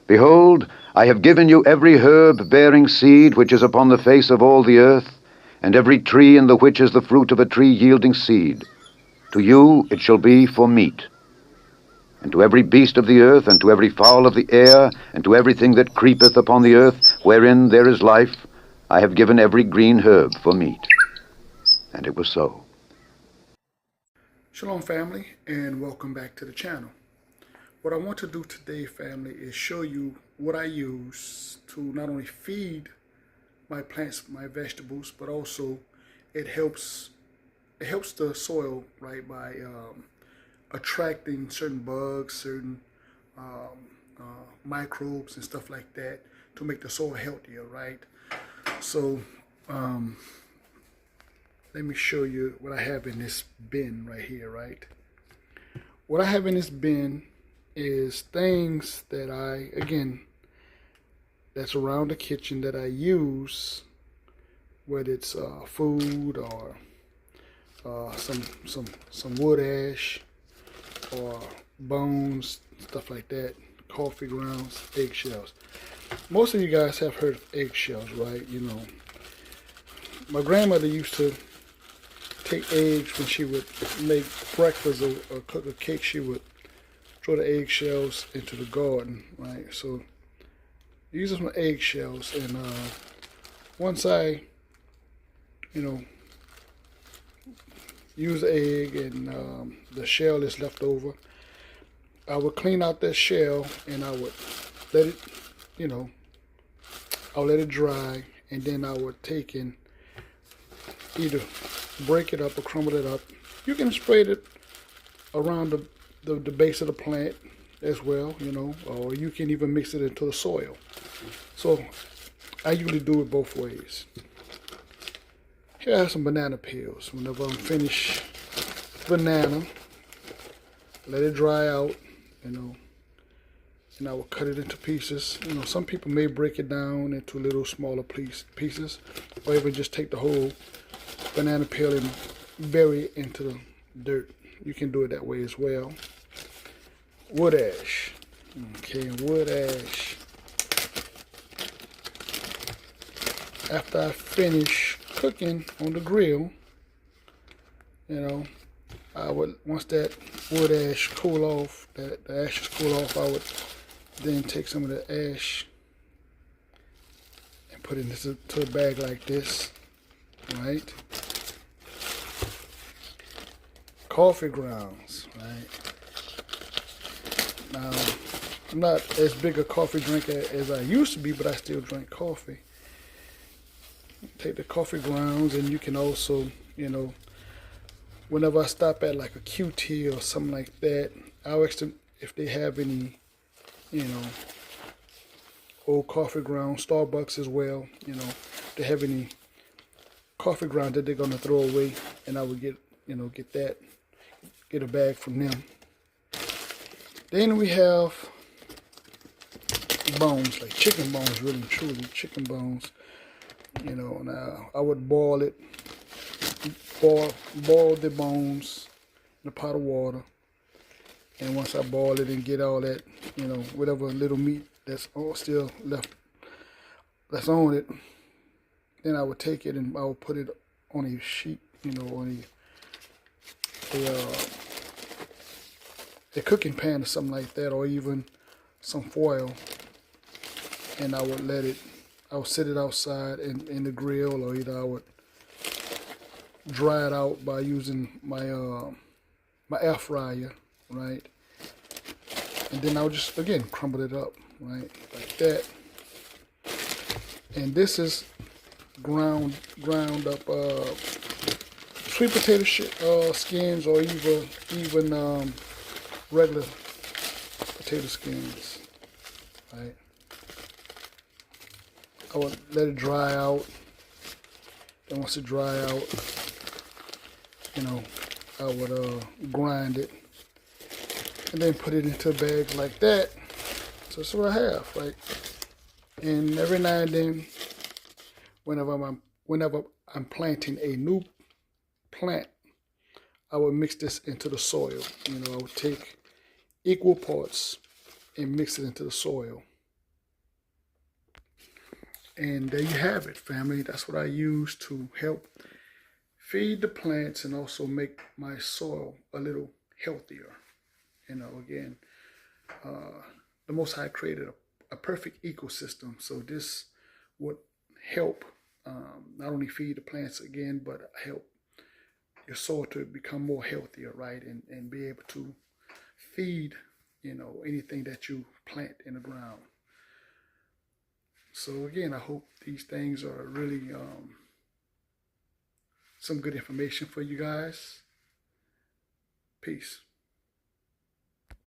Behold, I have given you every herb bearing seed which is upon the face of all the earth, and every tree in the which is the fruit of a tree yielding seed. To you it shall be for meat. And to every beast of the earth, and to every fowl of the air, and to everything that creepeth upon the earth, wherein there is life, I have given every green herb for meat. And it was so. Shalom family, and welcome back to the channel. What I want to do today, family, is show you what I use to not only feed my plants, my vegetables, but also it helps the soil, right, by attracting certain bugs, certain microbes and stuff like that to make the soil healthier, right? So let me show you what I have in this bin right here, right? What I have in this bin is things that that's around the kitchen that I use, whether it's food or some wood ash or bones, stuff like that, coffee grounds, eggshells. Most of you guys have heard of eggshells, right? You know, my grandmother used to take eggs when she would make breakfast or cook a cake. She would throw the eggshells into the garden, right? So these are some eggshells, and once I, use the egg and the shell is left over, I would clean out that shell and I would let it, I'll let it dry, and then I would take and either break it up or crumble it up. You can spread it around the base of the plant as well, or you can even mix it into the soil. So I usually do it both ways. Here I have some banana peels. Whenever I'm finished banana, let it dry out, and I will cut it into pieces. Some people may break it down into little smaller pieces, or even just take the whole banana peel and bury it into the dirt. You can do it that way as well. Wood ash. Okay, wood ash. After I finish cooking on the grill, I would, once that wood ash cool off, the ashes cool off, I would then take some of the ash and put it into a bag like this, right? Coffee grounds, right? Now, I'm not as big a coffee drinker as I used to be, but I still drink coffee. Take the coffee grounds, and you can also, whenever I stop at like a QT or something like that, I'll ask them if they have any, old coffee grounds. Starbucks as well, if they have any coffee ground that they're gonna throw away, and I would get a bag from them. Then we have bones, like chicken bones, really and truly, chicken bones. Now I would boil the bones in a pot of water, and once I boil it and get all that, whatever little meat that's still left that's on it, then I would take it and I would put it on a sheet, on a cooking pan or something like that, or even some foil, and I would sit it outside in the grill, or either I would dry it out by using my my air fryer, right? And then I would just, again, crumble it up, right, like that. And this is ground up sweet potato skins, or even regular potato skins, right? I would let it dry out. Then once it dry out, I would grind it and then put it into a bag like that. So that's what I have, right? And every now and then, whenever I'm planting a new plant, I would mix this into the soil. I would take equal parts and mix it into the soil. And there you have it, family. That's what I use to help feed the plants and also make my soil a little healthier. You know, again, the Most High created a perfect ecosystem. So this would help not only feed the plants again, but help your soil to become more healthier, right? And be able to feed, you know, anything that you plant in the ground. So again, I hope these things are really some good information for you guys. Peace.